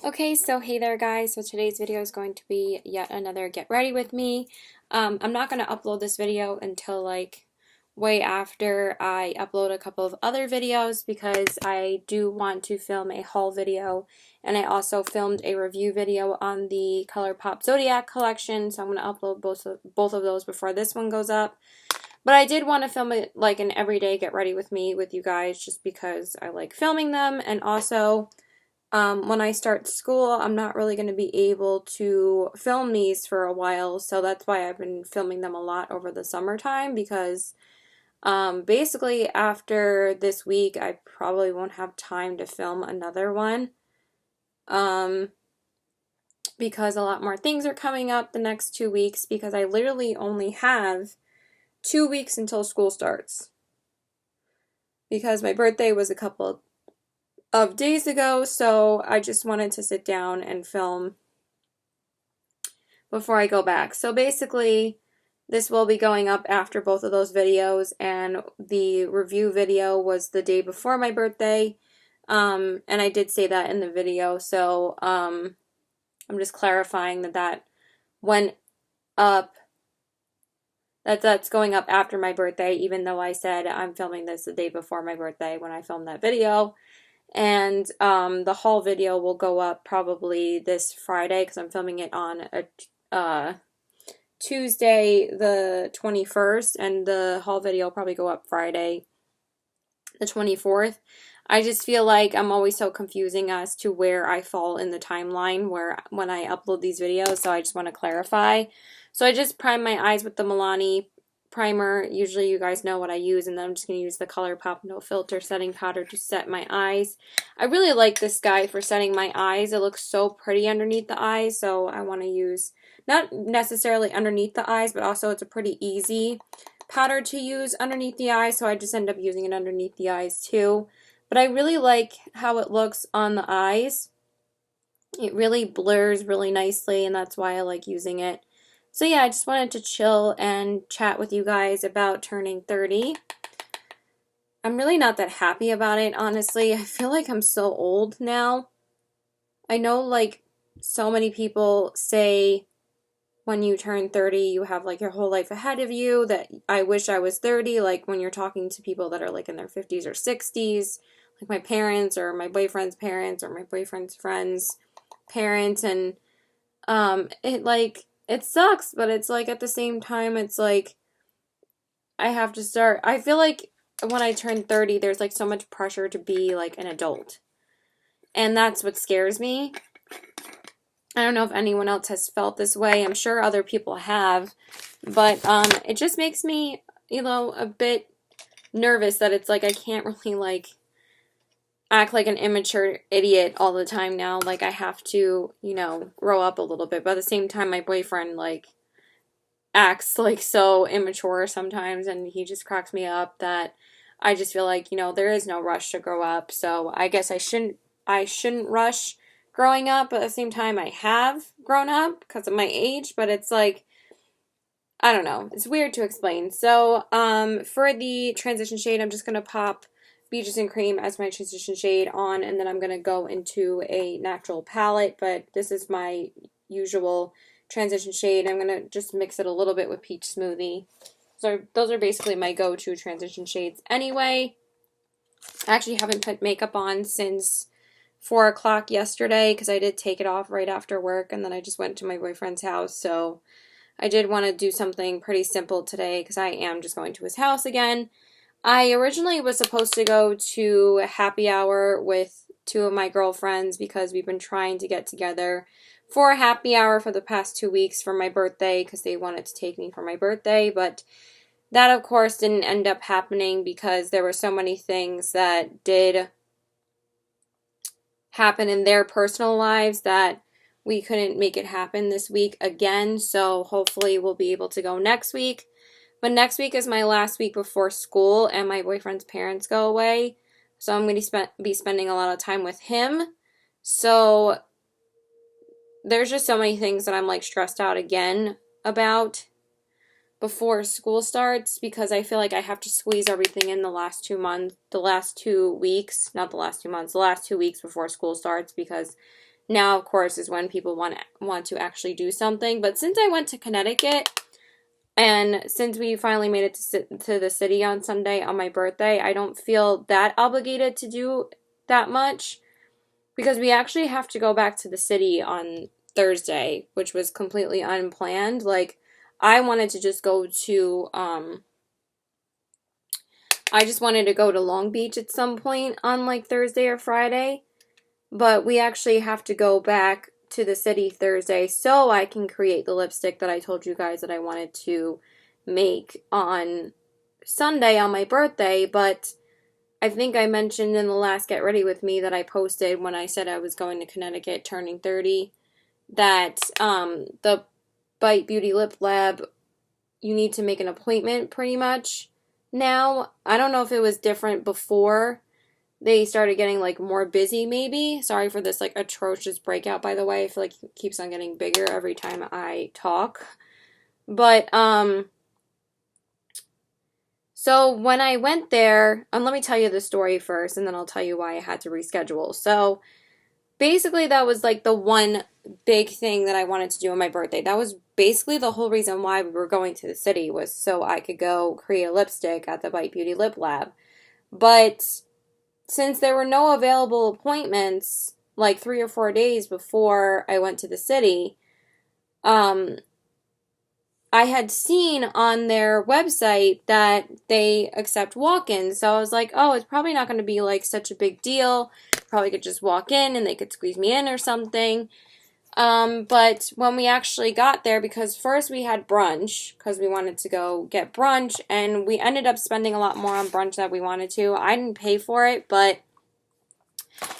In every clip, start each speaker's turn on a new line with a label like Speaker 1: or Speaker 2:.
Speaker 1: Okay, so hey there guys, so today's video is going to be yet another get ready with me. I'm not going to upload this video until like way after I upload a couple of other videos because I do want to film a haul video, and I also filmed a review video on the ColourPop Zodiac collection, so I'm going to upload both of those before this one goes up. But I did want to film it like an everyday get ready with me with you guys just because I like filming them, and also when I start school, I'm not really going to be able to film these for a while, so that's why I've been filming them a lot over the summertime because basically after this week, I probably won't have time to film another one because a lot more things are coming up the next 2 weeks because I literally only have 2 weeks until school starts because my birthday was a couple of days ago, so I just wanted to sit down and film before I go back. So basically, this will be going up after both of those videos, and the review video was the day before my birthday, and I did say that in the video, so I'm just clarifying that went up, that's going up after my birthday, even though I said I'm filming this the day before my birthday when I filmed that video. And the haul video will go up probably this Friday because I'm filming it on a Tuesday the 21st, and the haul video will probably go up Friday the 24th. I just feel like I'm always so confusing as to where I fall in the timeline when I upload these videos, so I just want to clarify. So I just primed my eyes with the Milani primer. Usually you guys know what I use, and then I'm just going to use the ColourPop No Filter setting powder to set my eyes. I really like this guy for setting my eyes. It looks so pretty underneath the eyes, so I want to use, not necessarily underneath the eyes, but also it's a pretty easy powder to use underneath the eyes, so I just end up using it underneath the eyes too. But I really like how it looks on the eyes. It really blurs really nicely, and that's why I like using it. So yeah, I just wanted to chill and chat with you guys about turning 30. I'm really not that happy about it, honestly. I feel like I'm so old now. I know like so many people say when you turn 30, you have like your whole life ahead of you, that I wish I was 30, like when you're talking to people that are like in their 50s or 60s, like my parents or my boyfriend's parents or my boyfriend's friends' parents, and it sucks, but it's like at the same time, it's like I have to start. I feel like when I turn 30, there's like so much pressure to be like an adult. And that's what scares me. I don't know if anyone else has felt this way. I'm sure other people have. But it just makes me, a bit nervous that it's like I can't really like act like an immature idiot all the time now. Like I have to, grow up a little bit. But at the same time, my boyfriend like acts like so immature sometimes, and he just cracks me up that I just feel like, there is no rush to grow up. So I guess I shouldn't rush growing up, but at the same time I have grown up because of my age, but it's like, I don't know, it's weird to explain. So for the transition shade, I'm just going to pop Beaches and Cream as my transition shade on, and then I'm going to go into a natural palette, but this is my usual transition shade. I'm going to just mix it a little bit with Peach Smoothie. So those are basically my go-to transition shades anyway. I actually haven't put makeup on since 4 o'clock yesterday because I did take it off right after work, and then I just went to my boyfriend's house. So I did want to do something pretty simple today because I am just going to his house again. I originally was supposed to go to a happy hour with 2 of my girlfriends because we've been trying to get together for a happy hour for the past 2 weeks for my birthday because they wanted to take me for my birthday, but that of course didn't end up happening because there were so many things that did happen in their personal lives that we couldn't make it happen this week again. So hopefully we'll be able to go next week. But next week is my last week before school and my boyfriend's parents go away. So I'm going to be spending a lot of time with him. So there's just so many things that I'm like stressed out again about before school starts because I feel like I have to squeeze everything in the last 2 months, the last 2 weeks, not the last 2 months, the last 2 weeks before school starts because now, of course, is when people want to actually do something. But since I went to Connecticut, and since we finally made it to the city on Sunday on my birthday, I don't feel that obligated to do that much, because we actually have to go back to the city on Thursday, which was completely unplanned. Like, I wanted to just go to, I just wanted to go to Long Beach at some point on like Thursday or Friday, but we actually have to go back to the city Thursday so I can create the lipstick that I told you guys that I wanted to make on Sunday on my birthday. But I think I mentioned in the last Get Ready With Me that I posted when I said I was going to Connecticut turning 30 that the Bite Beauty Lip Lab, you need to make an appointment pretty much now. I don't know if it was different before they started getting like more busy maybe. Sorry for this like atrocious breakout, by the way. I feel like it keeps on getting bigger every time I talk. But so when I went there, and let me tell you the story first and then I'll tell you why I had to reschedule. So basically that was like the one big thing that I wanted to do on my birthday. That was basically the whole reason why we were going to the city, was so I could go create a lipstick at the Bite Beauty Lip Lab. But since there were no available appointments like 3 or 4 days before I went to the city, I had seen on their website that they accept walk-ins. So I was like, oh, it's probably not going to be like such a big deal. Probably could just walk in and they could squeeze me in or something. But when we actually got there, because first we had brunch, because we wanted to go get brunch, and we ended up spending a lot more on brunch than we wanted to. I didn't pay for it, but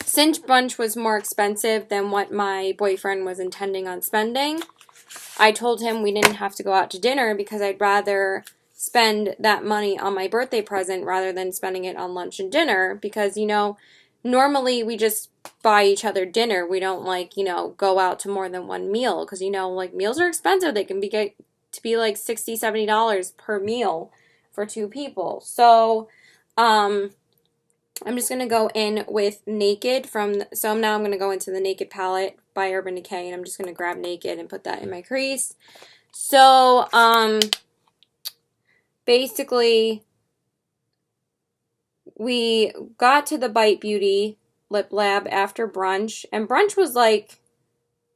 Speaker 1: since brunch was more expensive than what my boyfriend was intending on spending, I told him we didn't have to go out to dinner because I'd rather spend that money on my birthday present rather than spending it on lunch and dinner, because, you know, normally we just buy each other dinner. We don't like, you know, go out to more than one meal because, you know, like meals are expensive. They can get to be like $60, $70 per meal for 2 people. So, I'm just going to go in with Naked so now I'm going to go into the Naked palette by Urban Decay, and I'm just going to grab Naked and put that in my crease. So, basically, we got to the Bite Beauty Lip Lab after brunch, and brunch was like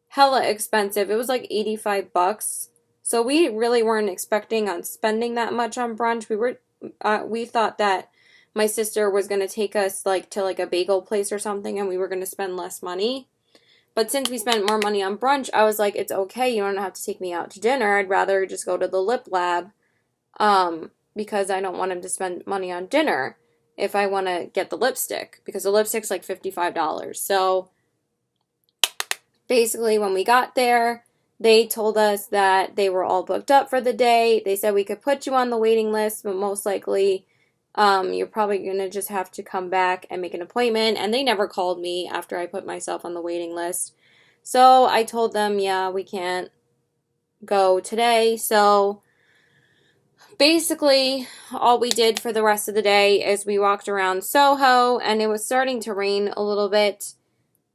Speaker 1: hella expensive. It was like $85. So we really weren't expecting on spending that much on brunch. We thought that my sister was going to take us like to like a bagel place or something, and we were going to spend less money. But since we spent more money on brunch, I was like, it's okay. You don't have to take me out to dinner. I'd rather just go to the Lip Lab, because I don't want him to spend money on dinner if I want to get the lipstick, because the lipstick's like $55. So basically when we got there, they told us that they were all booked up for the day. They said we could put you on the waiting list, but most likely you're probably going to just have to come back and make an appointment. And they never called me after I put myself on the waiting list. So I told them, yeah, we can't go today. So basically, all we did for the rest of the day is we walked around Soho, and it was starting to rain a little bit.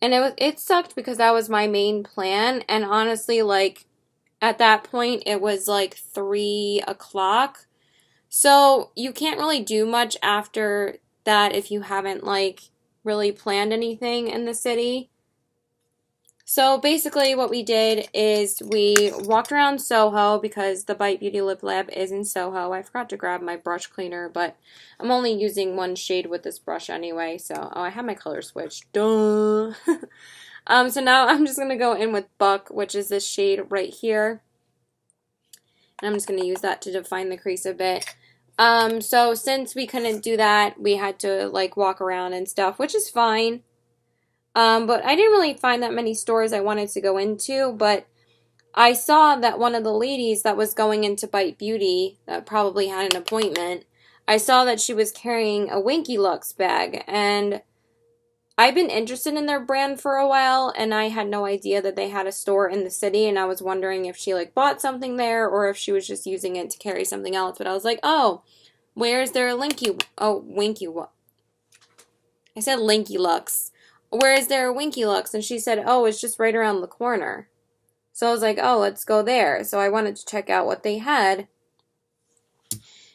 Speaker 1: And it sucked because that was my main plan. And honestly, like, at that point, it was like 3 o'clock. So you can't really do much after that if you haven't, like, really planned anything in the city. So basically what we did is we walked around Soho because the Bite Beauty Lip Lab is in Soho. I forgot to grab my brush cleaner, but I'm only using one shade with this brush anyway. So, oh, I have my color switched. Duh. So now I'm just going to go in with Buck, which is this shade right here. And I'm just going to use that to define the crease a bit. So since we couldn't do that, we had to like walk around and stuff, which is fine. But I didn't really find that many stores I wanted to go into, but I saw that one of the ladies that was going into Bite Beauty, that probably had an appointment, I saw that she was carrying a Winky Lux bag, and I've been interested in their brand for a while, and I had no idea that they had a store in the city, and I was wondering if she like bought something there, or if she was just using it to carry something else, but I was like, oh, where's their Winky Lux. where is there a Winky Lux? And she said, oh, it's just right around the corner. So I was like, oh, let's go there. So I wanted to check out what they had.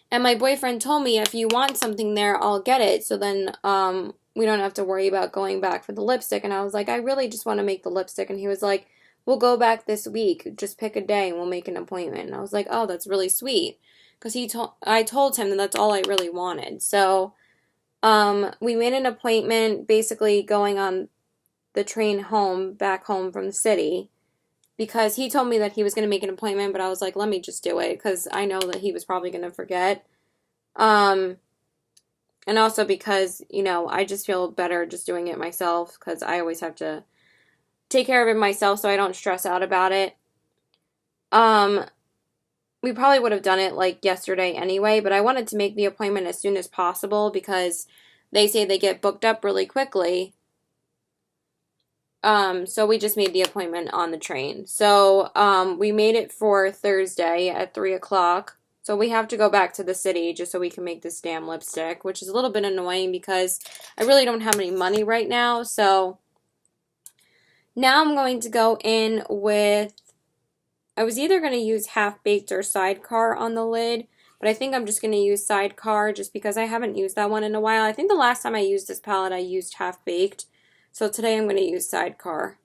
Speaker 1: And my boyfriend told me, if you want something there, I'll get it. So then we don't have to worry about going back for the lipstick. And I was like, I really just want to make the lipstick. And he was like, we'll go back this week. Just pick a day and we'll make an appointment. And I was like, oh, that's really sweet. Because I told him that that's all I really wanted. So we made an appointment, basically going on the train home, back home from the city, because he told me that he was going to make an appointment, but I was like, let me just do it, because I know that he was probably going to forget. And also because, you know, I just feel better just doing it myself, because I always have to take care of it myself so I don't stress out about it. We probably would have done it like yesterday anyway, but I wanted to make the appointment as soon as possible because they say they get booked up really quickly. So we just made the appointment on the train. So, we made it for Thursday at 3 o'clock. So we have to go back to the city just so we can make this damn lipstick, which is a little bit annoying because I really don't have any money right now. So now I'm going to go in with, I was either going to use Half-Baked or Sidecar on the lid, but I think I'm just going to use Sidecar just because I haven't used that one in a while. I think the last time I used this palette, I used Half-Baked. So today I'm going to use Sidecar.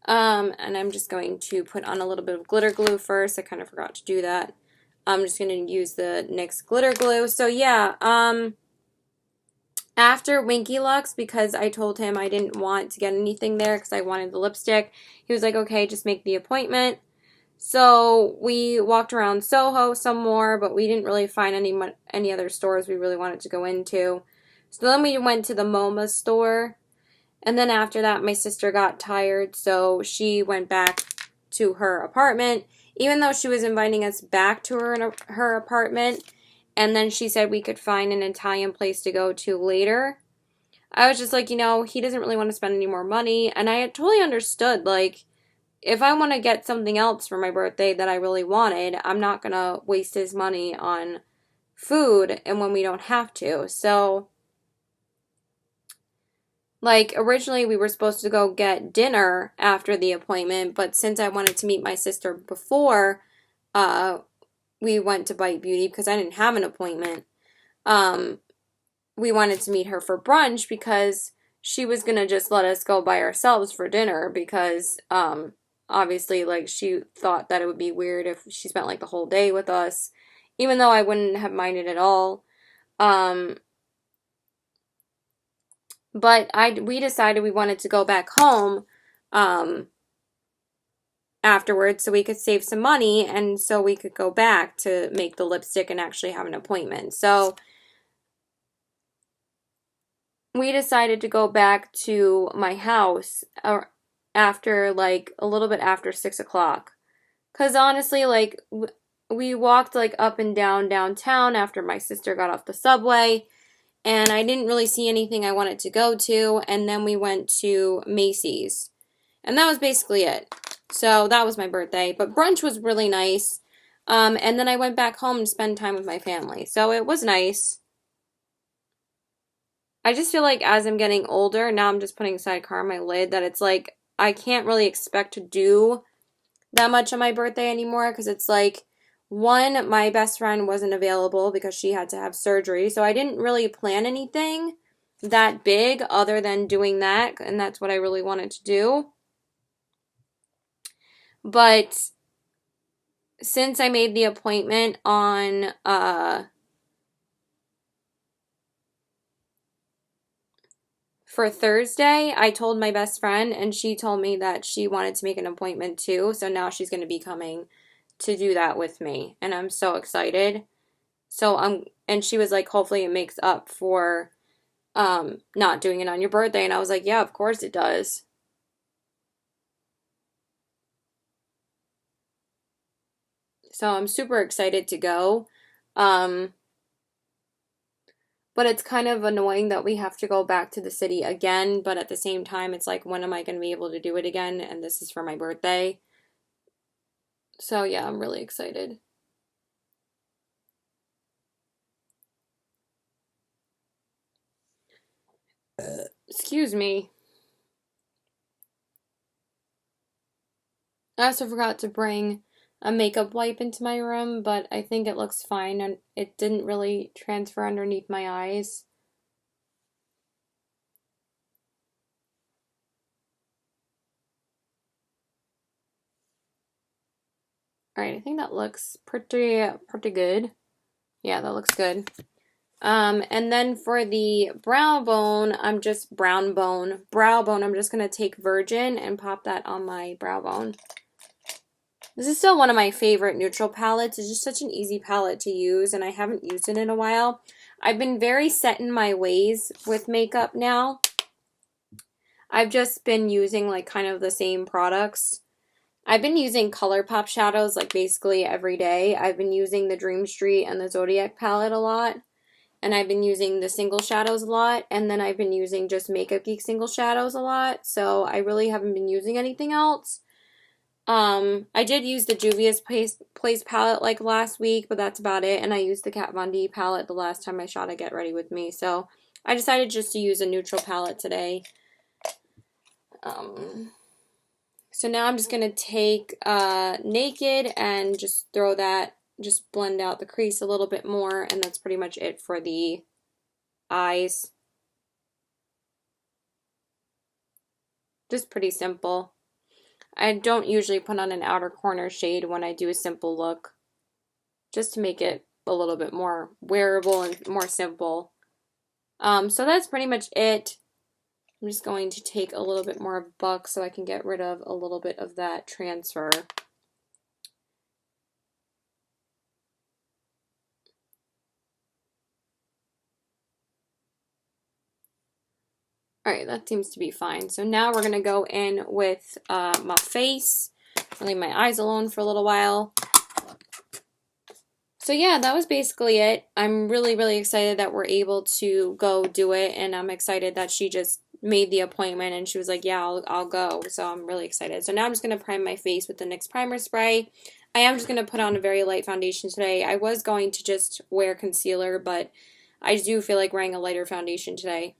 Speaker 1: And I'm just going to put on a little bit of glitter glue first. I kind of forgot to do that. I'm just going to use the NYX glitter glue. So yeah, after Winky Lux, because I told him I didn't want to get anything there because I wanted the lipstick, he was like, okay, just make the appointment. So we walked around Soho some more, but we didn't really find any other stores we really wanted to go into. So then we went to the MoMA store. And then after that, my sister got tired, so she went back to her apartment, even though she was inviting us back to her apartment. And then she said we could find an Italian place to go to later. I was just like, you know, he doesn't really want to spend any more money. And I totally understood, like, if I want to get something else for my birthday that I really wanted, I'm not going to waste his money on food and when we don't have to. So, like, originally we were supposed to go get dinner after the appointment, but since I wanted to meet my sister before we went to Bite Beauty because I didn't have an appointment, we wanted to meet her for brunch because she was going to just let us go by ourselves for dinner because obviously, like, she thought that it would be weird if she spent, like, the whole day with us, even though I wouldn't have minded at all. But we decided we wanted to go back home afterwards so we could save some money and so we could go back to make the lipstick and actually have an appointment. So we decided to go back to my house after, like, a little bit after 6 o'clock. Because honestly, like, we walked, like, up and down downtown after my sister got off the subway. And I didn't really see anything I wanted to go to. And then we went to Macy's. And that was basically it. So that was my birthday. But brunch was really nice. And then I went back home to spend time with my family. So it was nice. I just feel like as I'm getting older, now I'm just putting Sidecar on my lid, that it's like I can't really expect to do that much on my birthday anymore. Because it's like, one, my best friend wasn't available because she had to have surgery, so I didn't really plan anything that big other than doing that, and that's what I really wanted to do. But since I made the appointment on for Thursday, I told my best friend, and she told me that she wanted to make an appointment too, so now she's going to be coming to do that with me, and I'm so excited. So and she was like, hopefully it makes up for not doing it on your birthday, and I was like, yeah, of course it does. So I'm super excited to go. But it's kind of annoying that we have to go back to the city again, but at the same time, it's like, when am I going to be able to do it again? And this is for my birthday. So yeah, I'm really excited. Excuse me. I also forgot to bring a makeup wipe into my room, but I think it looks fine and it didn't really transfer underneath my eyes. Alright, I think that looks pretty good. Yeah, that looks good. And then for the brow bone, I'm just gonna take Virgin and pop that on my brow bone. This is still one of my favorite neutral palettes. It's just such an easy palette to use, and I haven't used it in a while. I've been very set in my ways with makeup now. I've just been using like kind of the same products. I've been using ColourPop shadows like basically every day. I've been using the Dream Street and the Zodiac palette a lot. And I've been using the single shadows a lot. And then I've been using just Makeup Geek single shadows a lot. So I really haven't been using anything else. I did use the Juvia's Place palette like last week, but that's about it. And I used the Kat Von D palette the last time I shot a Get Ready With Me. So I decided just to use a neutral palette today. So now I'm just going to take Naked and just throw that, just blend out the crease a little bit more. And that's pretty much it for the eyes. Just pretty simple. I don't usually put on an outer corner shade when I do a simple look, just to make it a little bit more wearable and more simple. So that's pretty much it. I'm just going to take a little bit more buck so I can get rid of a little bit of that transfer. Alright, that seems to be fine. So now we're going to go in with my face. I'll leave my eyes alone for a little while. So yeah, that was basically it. I'm really, really excited that we're able to go do it, and I'm excited that she just made the appointment and she was like, yeah, I'll go. So I'm really excited. So now I'm just going to prime my face with the NYX primer spray. I am just going to put on a very light foundation today. I was going to just wear concealer, but I do feel like wearing a lighter foundation today.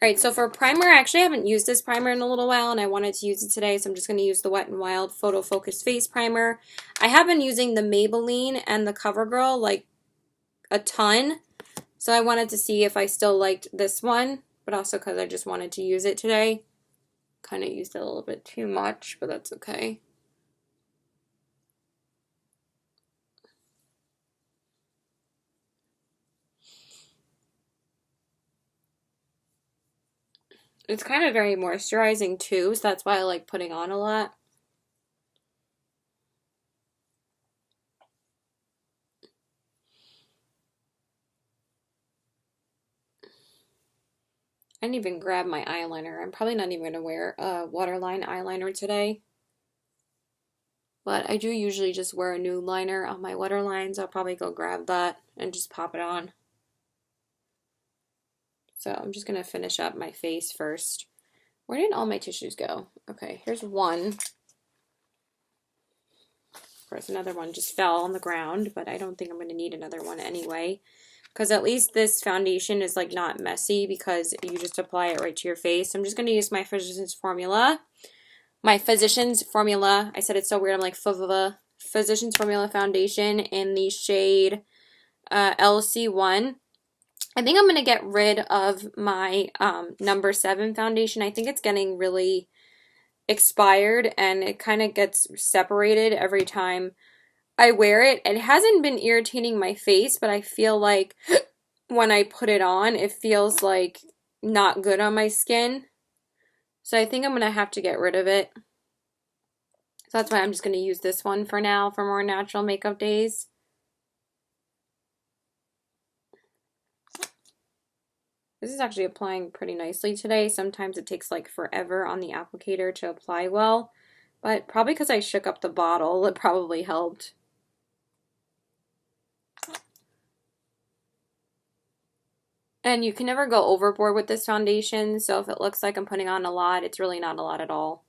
Speaker 1: Alright, so for primer, I actually haven't used this primer in a little while, and I wanted to use it today, so I'm just going to use the Wet n Wild Photo Focus Face Primer. I have been using the Maybelline and the CoverGirl, like, a ton, so I wanted to see if I still liked this one, but also because I just wanted to use it today. Kind of used it a little bit too much, but that's okay. It's kind of very moisturizing too, so that's why I like putting on a lot. I didn't even grab my eyeliner. I'm probably not even going to wear a waterline eyeliner today. But I do usually just wear a new liner on my waterlines. I'll probably go grab that and just pop it on. So I'm just going to finish up my face first. Where did all my tissues go? Okay, here's one. Of course, another one just fell on the ground, but I don't think I'm going to need another one anyway. Because at least this foundation is like not messy because you just apply it right to your face. I'm just going to use my Physicians Formula. My Physicians Formula, I said it's so weird, I'm like Physicians Formula Foundation in the shade LC1. I think I'm going to get rid of my number 7 foundation. I think it's getting really expired and it kind of gets separated every time I wear it. It hasn't been irritating my face, but I feel like when I put it on, it feels like not good on my skin. So I think I'm going to have to get rid of it. So that's why I'm just going to use this one for now for more natural makeup days. This is actually applying pretty nicely today. Sometimes it takes like forever on the applicator to apply well, but probably because I shook up the bottle, it probably helped. And you can never go overboard with this foundation, so if it looks like I'm putting on a lot, it's really not a lot at all.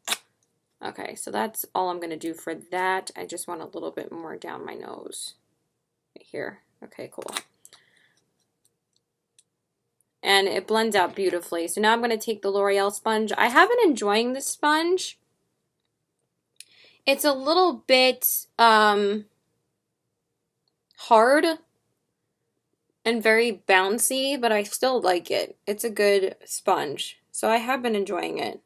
Speaker 1: Okay, so that's all I'm going to do for that. I just want a little bit more down my nose. Right here. Okay, cool. and it blends out beautifully. So now I'm going to take the L'Oreal sponge. I have been enjoying this sponge. It's a little bit hard and very bouncy, but I still like it. It's a good sponge. So I have been enjoying it.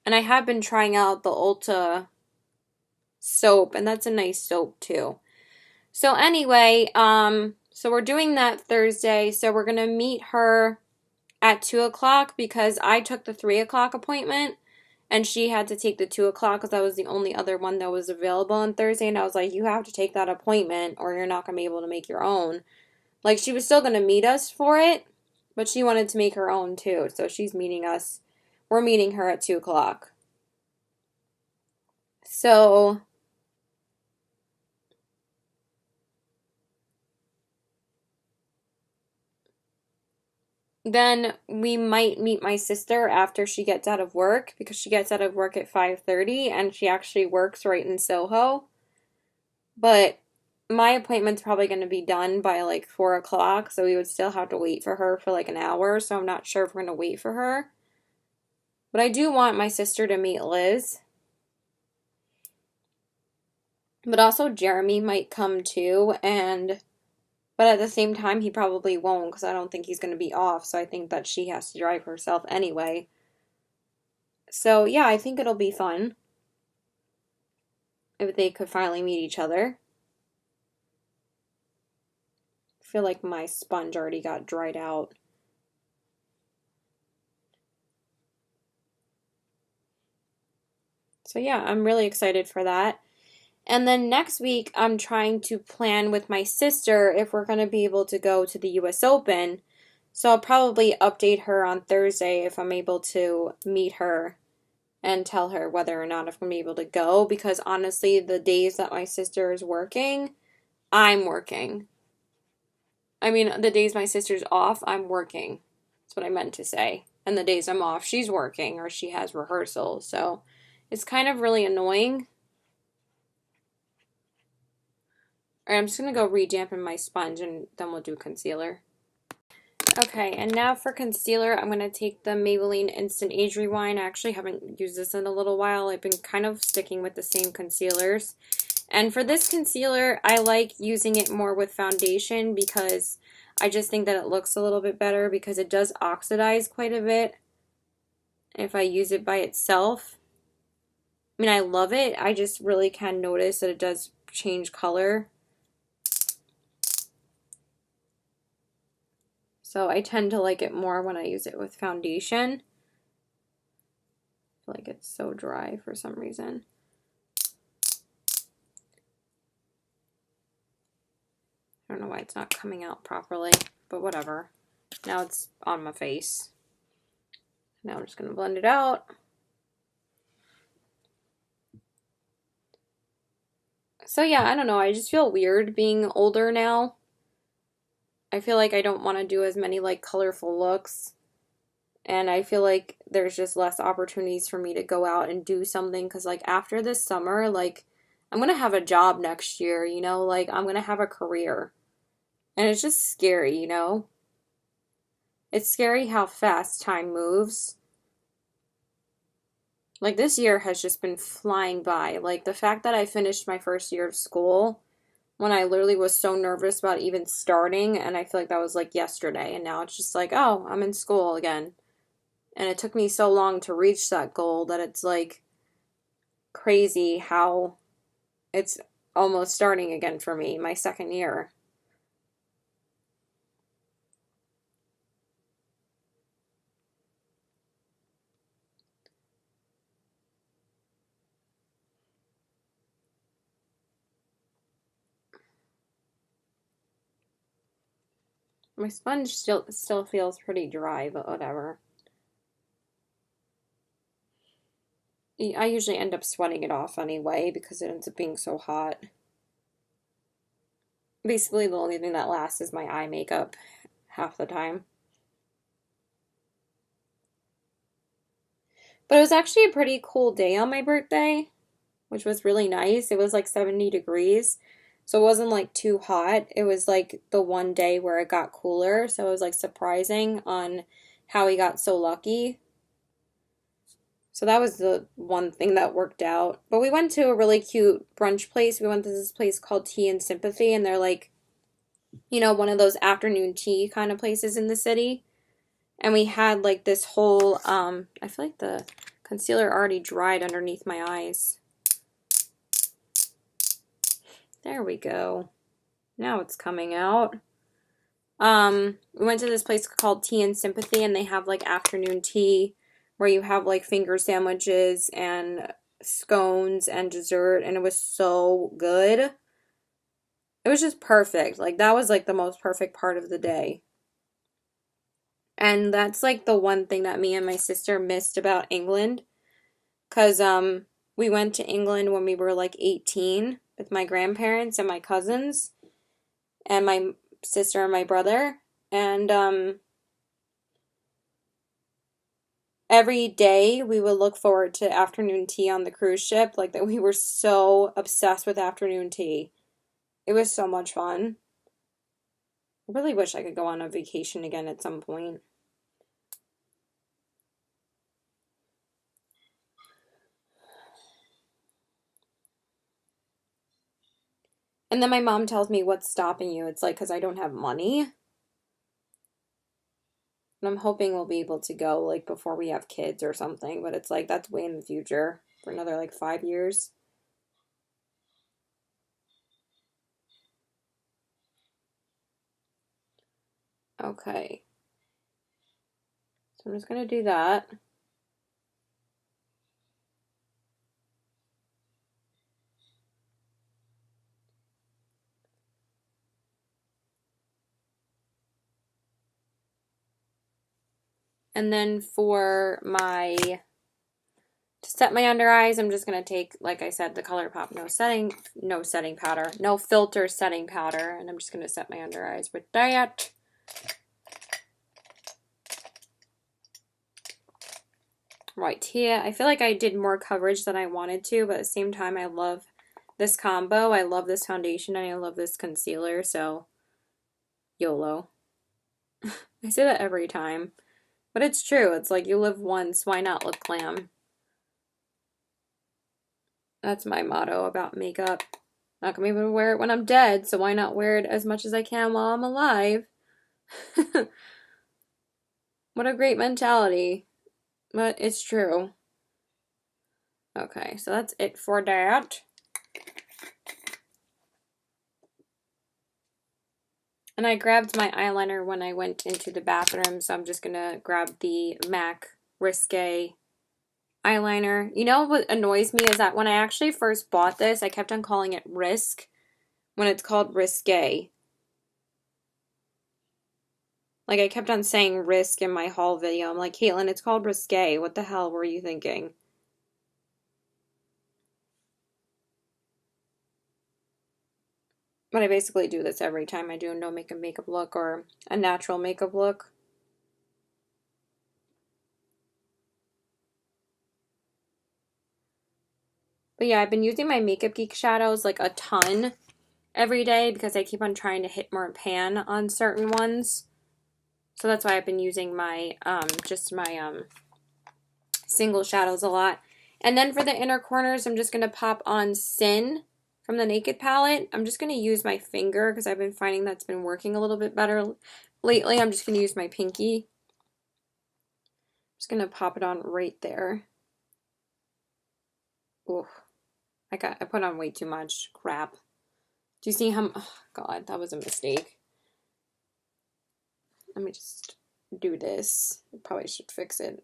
Speaker 1: And I have been trying out the Ulta soap, and that's a nice soap too. So anyway, so we're doing that Thursday. So we're gonna meet her at 2 o'clock because I took the 3 o'clock appointment and she had to take the 2 o'clock because that was the only other one that was available on Thursday. And I was like, you have to take that appointment or you're not gonna be able to make your own. Like, she was still gonna meet us for it, but she wanted to make her own too. So she's meeting us. We're meeting her at 2 o'clock. So then we might meet my sister after she gets out of work because she gets out of work at 5:30 and she actually works right in Soho. But my appointment's probably going to be done by like 4 o'clock, so we would still have to wait for her for like an hour, so I'm not sure if we're going to wait for her. But I do want my sister to meet Liz. But also Jeremy might come too, but at the same time, he probably won't because I don't think he's going to be off. So I think that she has to drive herself anyway. So yeah, I think it'll be fun if they could finally meet each other. I feel like my sponge already got dried out. So yeah, I'm really excited for that. And then next week, I'm trying to plan with my sister if we're going to be able to go to the US Open. So I'll probably update her on Thursday if I'm able to meet her and tell her whether or not if I'm able to go. Because honestly, the days that my sister is working, I'm working. I mean, the days my sister's off, I'm working. That's what I meant to say. And the days I'm off, she's working or she has rehearsal. So it's kind of really annoying. Alright, I'm just going to go re-dampen my sponge and then we'll do concealer. Okay, and now for concealer, I'm going to take the Maybelline Instant Age Rewind. I actually haven't used this in a little while. I've been kind of sticking with the same concealers. And for this concealer, I like using it more with foundation because I just think that it looks a little bit better because it does oxidize quite a bit if I use it by itself. I mean, I love it. I just really can notice that it does change color. So I tend to like it more when I use it with foundation. I feel like it's so dry for some reason. I don't know why it's not coming out properly, but whatever. Now it's on my face. Now I'm just going to blend it out. So yeah, I don't know. I just feel weird being older now. I feel like I don't want to do as many like colorful looks. And I feel like there's just less opportunities for me to go out and do something because like after this summer, like I'm going to have a job next year, you know, like I'm going to have a career. And it's just scary, you know? It's scary how fast time moves. Like this year has just been flying by. Like the fact that I finished my first year of school when I literally was so nervous about even starting, and I feel like that was like yesterday, and now it's just like, oh, I'm in school again. And it took me so long to reach that goal that it's like crazy how it's almost starting again for me, my second year. My sponge still feels pretty dry, but whatever. I usually end up sweating it off anyway because it ends up being so hot. Basically, the only thing that lasts is my eye makeup half the time. But it was actually a pretty cool day on my birthday, which was really nice. It was like 70 degrees. So it wasn't like too hot. It was like the one day where it got cooler. So it was like surprising on how he got so lucky. So that was the one thing that worked out. But we went to a really cute brunch place. We went to this place called Tea and Sympathy, and they're like, you know, one of those afternoon tea kind of places in the city. And we had like this whole, I feel like the concealer already dried underneath my eyes. There we go. Now it's coming out. We went to this place called Tea and Sympathy, and they have like afternoon tea where you have like finger sandwiches and scones and dessert, and it was so good. It was just perfect. Like that was like the most perfect part of the day. And that's like the one thing that me and my sister missed about England, cuz we went to England when we were like 18 with my grandparents and my cousins and my sister and my brother, and every day we would look forward to afternoon tea on the cruise ship. Like that, we were so obsessed with afternoon tea. It was so much fun. I really wish I could go on a vacation again at some point. And then my mom tells me, what's stopping you? It's like, because I don't have money. And I'm hoping we'll be able to go like before we have kids or something. But it's like, that's way in the future for another like 5 years. Okay. So I'm just going to do that. And then for to set my under eyes, I'm just going to take, like I said, the ColourPop no setting powder, no filter setting powder, and I'm just going to set my under eyes with that. Right here, I feel like I did more coverage than I wanted to, but at the same time, I love this combo. I love this foundation, and I love this concealer, so YOLO. I say that every time, but it's true. It's like you live once, why not look glam? That's my motto about makeup. Not gonna be able to wear it when I'm dead, so why not wear it as much as I can while I'm alive? What a great mentality. But it's true. Okay, so that's it for that. And I grabbed my eyeliner when I went into the bathroom, so I'm just gonna grab the MAC Risque eyeliner. You know what annoys me is that when I actually first bought this, I kept on calling it Risk when it's called Risque. Like, I kept on saying Risk in my haul video. I'm like, Caitlin, it's called Risque. What the hell were you thinking? But I basically do this every time I do a no makeup look or a natural makeup look. But yeah, I've been using my Makeup Geek shadows like a ton every day because I keep on trying to hit more pan on certain ones. So that's why I've been using my, just my, single shadows a lot. And then for the inner corners, I'm just going to pop on Sin from the Naked palette. I'm just going to use my finger because I've been finding that's been working a little bit better lately. I'm just going to use my pinky. I'm just going to pop it on right there. Ooh, I put on way too much. Crap. Do you see how, oh God, that was a mistake. Let me just do this. I probably should fix it.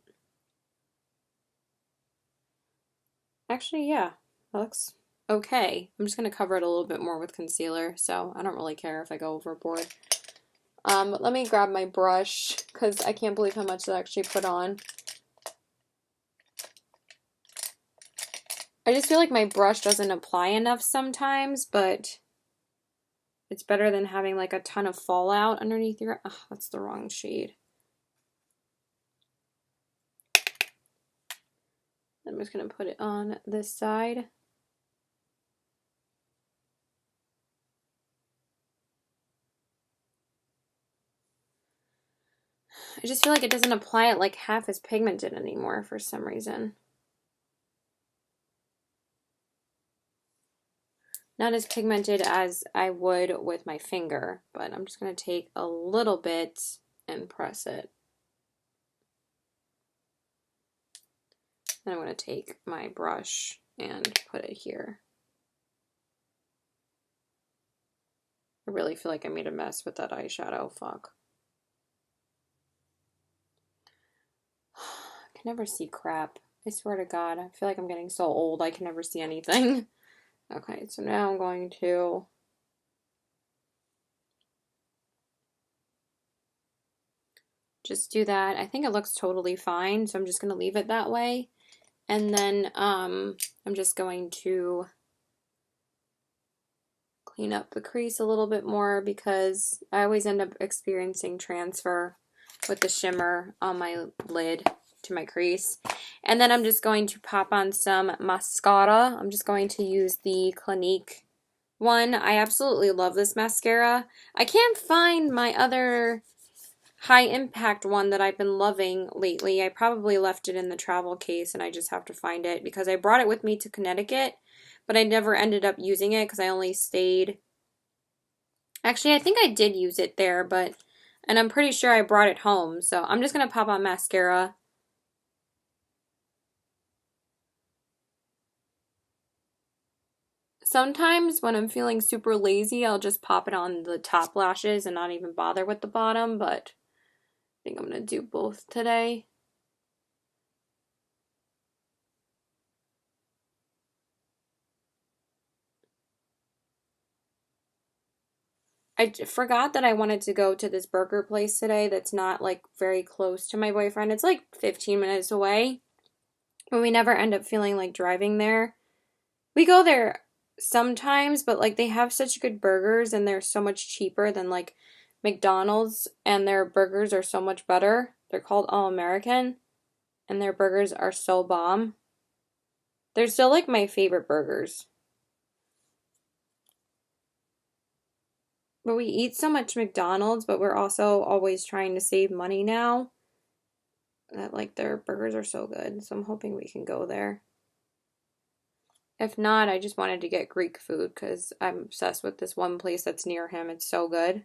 Speaker 1: Actually, yeah, that looks okay. I'm just going to cover it a little bit more with concealer, so I don't really care if I go overboard. But let me grab my brush, because I can't believe how much I actually put on. I just feel like my brush doesn't apply enough sometimes, but it's better than having like a ton of fallout underneath your... Oh, that's the wrong shade. I'm just going to put it on this side. I just feel like it doesn't apply it like half as pigmented anymore for some reason. Not as pigmented as I would with my finger, but I'm just going to take a little bit and press it. Then I'm going to take my brush and put it here. I really feel like I made a mess with that eyeshadow. Fuck. I can never see crap. I swear to God. I feel like I'm getting so old I can never see anything. Okay, so now I'm going to just do that. I think it looks totally fine, so I'm just going to leave it that way. And then I'm just going to clean up the crease a little bit more because I always end up experiencing transfer with the shimmer on my lid to my crease. And then I'm just going to pop on some mascara. I'm just going to use the Clinique one. I absolutely love this mascara. I can't find my other high impact one that I've been loving lately. I probably left it in the travel case and I just have to find it because I brought it with me to Connecticut, but I never ended up using it because I only stayed. Actually, I think I did use it there, and I'm pretty sure I brought it home. So I'm just going to pop on mascara. Sometimes when I'm feeling super lazy, I'll just pop it on the top lashes and not even bother with the bottom, but I think I'm going to do both today. I forgot that I wanted to go to this burger place today that's not like very close to my boyfriend. It's like 15 minutes away, but we never end up feeling like driving there. We go there sometimes, but like they have such good burgers and they're so much cheaper than like McDonald's, and their burgers are so much better. They're called All American and their burgers are so bomb. They're still like my favorite burgers. But we eat so much McDonald's, but we're also always trying to save money now. That like their burgers are so good, so I'm hoping we can go there. If not, I just wanted to get Greek food because I'm obsessed with this one place that's near him. It's so good.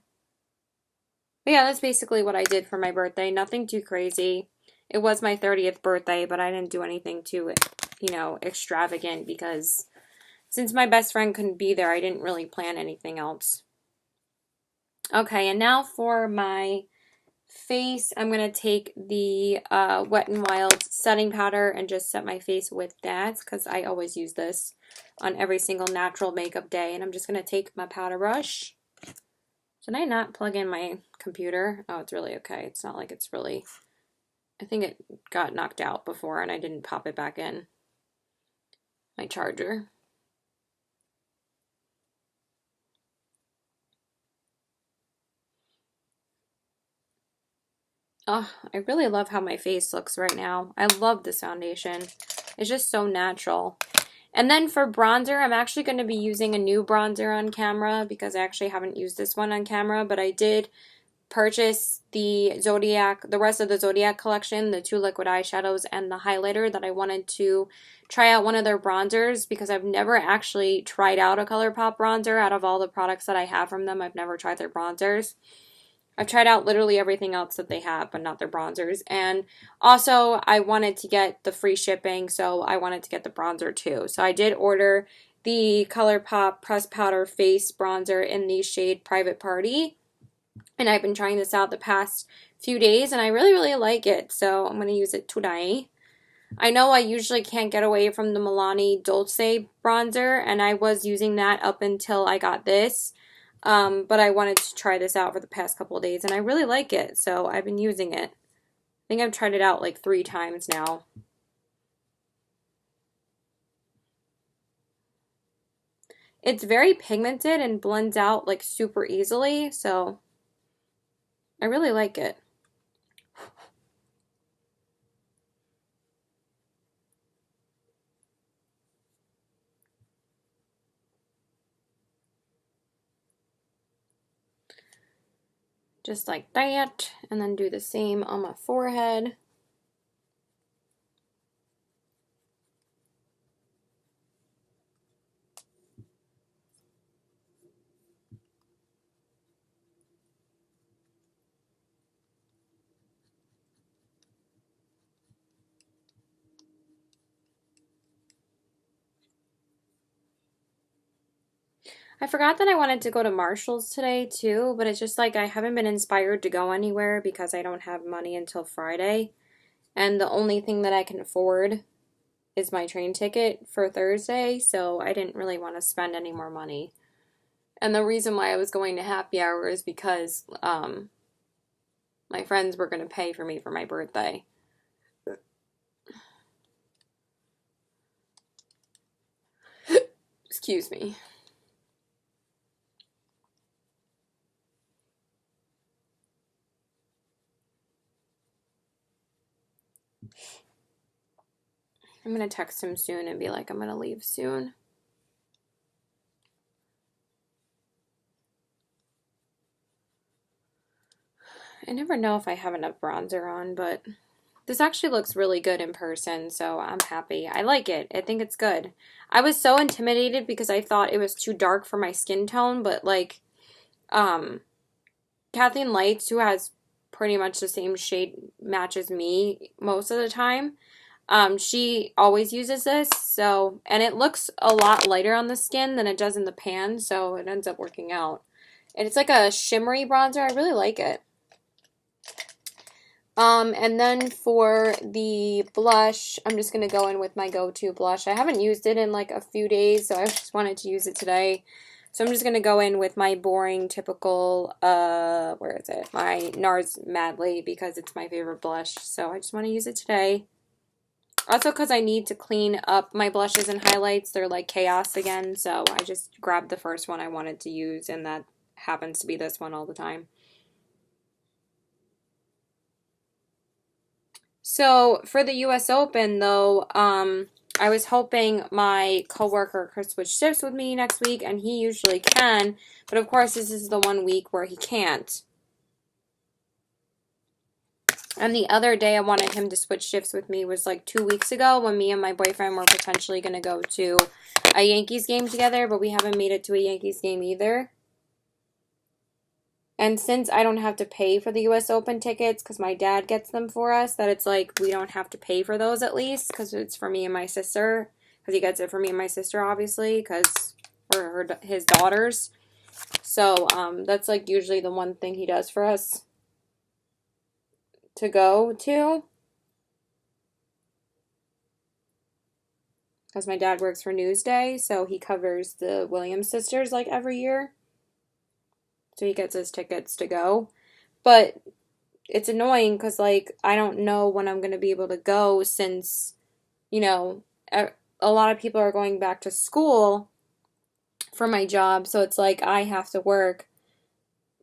Speaker 1: But yeah, that's basically what I did for my birthday. Nothing too crazy. It was my 30th birthday, but I didn't do anything too, extravagant because since my best friend couldn't be there, I didn't really plan anything else. Okay, and now for my face, I'm going to take the Wet n Wild setting powder and just set my face with that because I always use this on every single natural makeup day. And I'm just going to take my powder brush. Did I not plug in my computer? Oh, it's really okay. It's not like it's really... I think it got knocked out before and I didn't pop it back in. My charger. Oh, I really love how my face looks right now. I love this foundation. It's just so natural. And then for bronzer, I'm actually going to be using a new bronzer on camera because I actually haven't used this one on camera, but I did purchase the rest of the Zodiac collection, the 2 liquid eyeshadows and the highlighter that I wanted to try out one of their bronzers because I've never actually tried out a ColourPop bronzer. Out of all the products that I have from them, I've never tried their bronzers. I've tried out literally everything else that they have, but not their bronzers. And also, I wanted to get the free shipping, so I wanted to get the bronzer too. So I did order the ColourPop Pressed Powder Face Bronzer in the shade Private Party. And I've been trying this out the past few days, and I really, really like it. So I'm going to use it today. I know I usually can't get away from the Milani Dolce bronzer, and I was using that up until I got this. But I wanted to try this out for the past couple of days, and I really like it, so I've been using it. I think I've tried it out like 3 times now. It's very pigmented and blends out like super easily, so I really like it. Just like that. And then do the same on my forehead. I forgot that I wanted to go to Marshall's today too, but it's just like I haven't been inspired to go anywhere because I don't have money until Friday. And the only thing that I can afford is my train ticket for Thursday, so I didn't really want to spend any more money. And the reason why I was going to happy hour is because my friends were going to pay for me for my birthday. Excuse me. I'm going to text him soon and be like, I'm going to leave soon. I never know if I have enough bronzer on, but this actually looks really good in person, so I'm happy. I like it. I think it's good. I was so intimidated because I thought it was too dark for my skin tone, but like, Kathleen Lights, who has pretty much the same shade match as me most of the time, she always uses this, so, and it looks a lot lighter on the skin than it does in the pan, so it ends up working out. And it's like a shimmery bronzer. I really like it. And then for the blush, I'm just going to go in with my go-to blush. I haven't used it in like a few days, so I just wanted to use it today. So I'm just going to go in with my boring, typical, where is it? My NARS Madly, because it's my favorite blush. So I just want to use it today. Also because I need to clean up my blushes and highlights. They're like chaos again, so I just grabbed the first one I wanted to use, and that happens to be this one all the time. So for the US Open, though, I was hoping my coworker could switch shifts with me next week, and he usually can, but of course this is the 1 week where he can't. And the other day I wanted him to switch shifts with me was like 2 weeks ago when me and my boyfriend were potentially going to go to a Yankees game together, but we haven't made it to a Yankees game either. And since I don't have to pay for the US Open tickets because my dad gets them for us, that it's like we don't have to pay for those at least because it's for me and my sister. Because he gets it for me and my sister, obviously, because we're his daughters. So that's like usually the one thing he does for us to go to. Because my dad works for Newsday, so he covers the Williams sisters like every year. So he gets his tickets to go. But it's annoying because, like, I don't know when I'm going to be able to go since, you know, a lot of people are going back to school for my job. So it's like I have to work.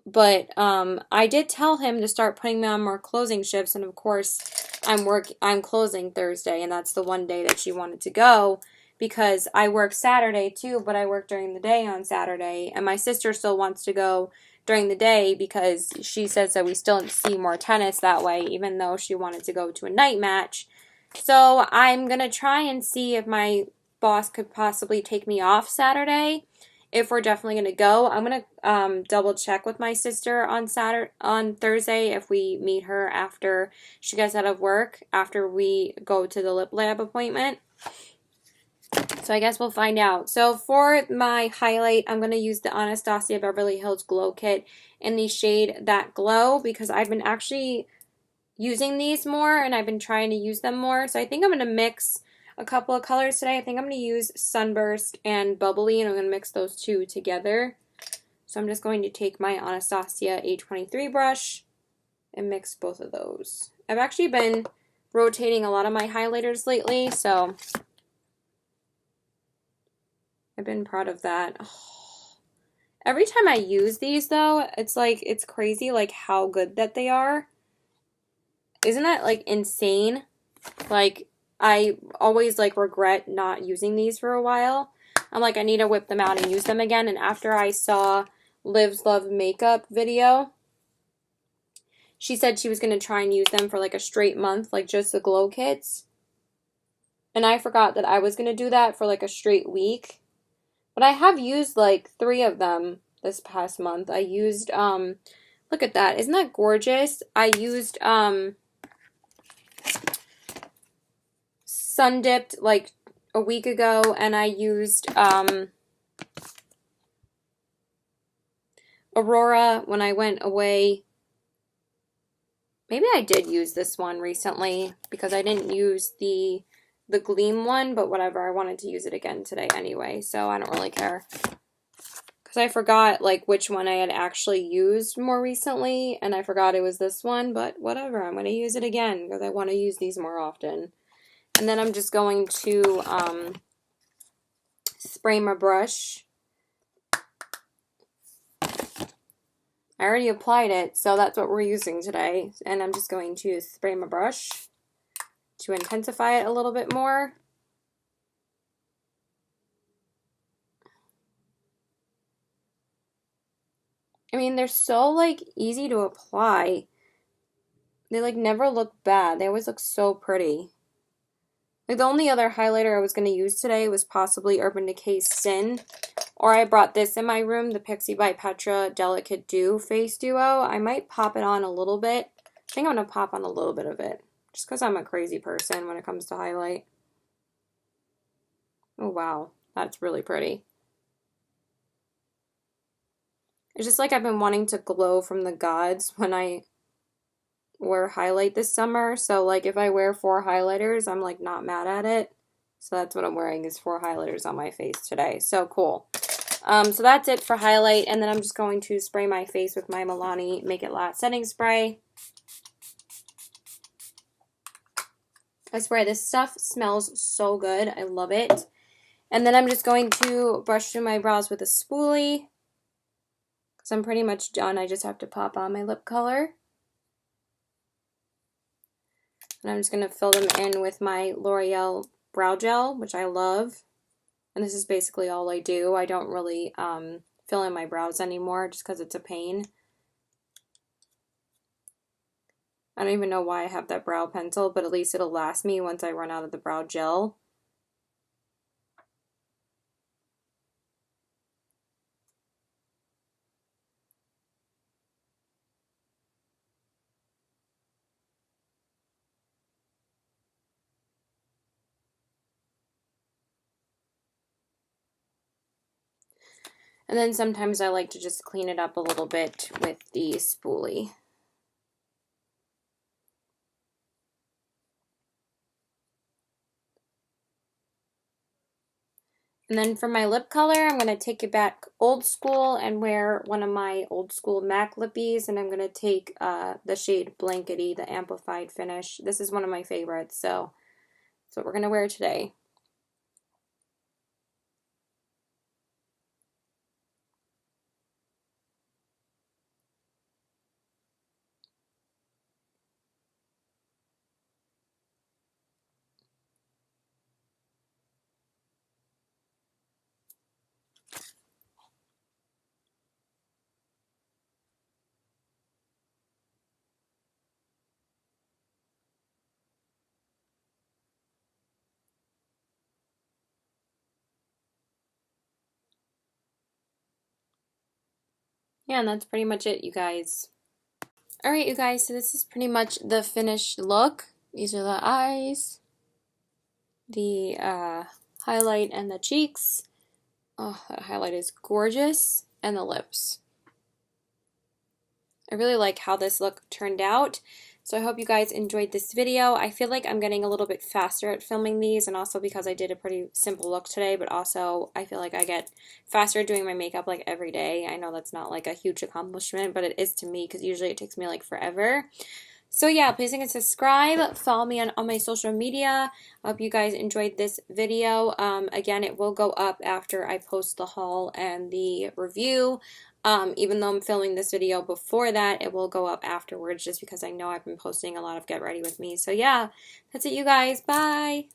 Speaker 1: But I did tell him to start putting me on more closing shifts. And, of course, I'm closing Thursday. And that's the one day that she wanted to go. Because I work Saturday too, but I work during the day on Saturday. And my sister still wants to go during the day because she says that we still see more tennis that way, even though she wanted to go to a night match. So I'm going to try and see if my boss could possibly take me off Saturday, if we're definitely going to go. I'm going to double check with my sister on Thursday if we meet her after she gets out of work, after we go to the lip lab appointment. So I guess we'll find out. So for my highlight, I'm going to use the Anastasia Beverly Hills Glow Kit in the shade That Glow because I've been actually using these more and I've been trying to use them more. So I think I'm going to mix a couple of colors today. I think I'm going to use Sunburst and Bubbly, and I'm going to mix those two together. So I'm just going to take my Anastasia A23 brush and mix both of those. I've actually been rotating a lot of my highlighters lately, so I've been proud of that. Oh. Every time I use these, though, it's like, it's crazy, like, how good that they are. Isn't that, like, insane? Like, I always, like, regret not using these for a while. I'm like, I need to whip them out and use them again. And after I saw Liv's Love makeup video, she said she was going to try and use them for like a straight month, like just the glow kits. And I forgot that I was going to do that for like a straight week. But I have used like 3 of them this past month. I used, look at that. Isn't that gorgeous? I used, Sun Dipped like a week ago, and I used, Aurora when I went away. Maybe I did use this one recently because I didn't use the Gleam one, but whatever. I wanted to use it again today anyway, so I don't really care. Because I forgot like which one I had actually used more recently, and I forgot it was this one, but whatever. I'm going to use it again because I want to use these more often. And then I'm just going to spray my brush. I already applied it, so that's what we're using today. And I'm just going to spray my brush to intensify it a little bit more. I mean, they're so like easy to apply. They like never look bad. They always look so pretty. Like the only other highlighter I was going to use today was possibly Urban Decay Sin. Or I brought this in my room, the Pixie by Petra Delicate Dew Face Duo. I might pop it on a little bit. I think I'm going to pop on a little bit of it. Just because I'm a crazy person when it comes to highlight. Oh wow, that's really pretty. It's just like I've been wanting to glow from the gods when I wear highlight this summer. So like if I wear 4 highlighters, I'm like not mad at it. So that's what I'm wearing is 4 highlighters on my face today. So cool. So that's it for highlight. And then I'm just going to spray my face with my Milani Make It Last setting spray. I swear this stuff smells so good. I love it. And then I'm just going to brush through my brows with a spoolie. Because I'm pretty much done. I just have to pop on my lip color. And I'm just going to fill them in with my L'Oreal Brow Gel, which I love. And this is basically all I do. I don't really fill in my brows anymore just because it's a pain. I don't even know why I have that brow pencil, but at least it'll last me once I run out of the brow gel. And then sometimes I like to just clean it up a little bit with the spoolie. And then for my lip color, I'm going to take it back old school and wear one of my old school MAC lippies. And I'm going to take the shade Blankety, the Amplified Finish. This is one of my favorites, so that's what we're going to wear today. Yeah, and that's pretty much it, you guys. Alright, you guys, so this is pretty much the finished look. These are the eyes, the highlight and the cheeks. Oh, that highlight is gorgeous. And the lips. I really like how this look turned out. So I hope you guys enjoyed this video. I feel like I'm getting a little bit faster at filming these, and also because I did a pretty simple look today, but also I feel like I get faster at doing my makeup like every day. I know that's not like a huge accomplishment, but it is to me because usually it takes me like forever. So yeah, please like and subscribe. Follow me on all my social media. I hope you guys enjoyed this video. Again, it will go up after I post the haul and the review. Even though I'm filming this video before that, it will go up afterwards just because I know I've been posting a lot of Get Ready With Me. So yeah, that's it, you guys. Bye!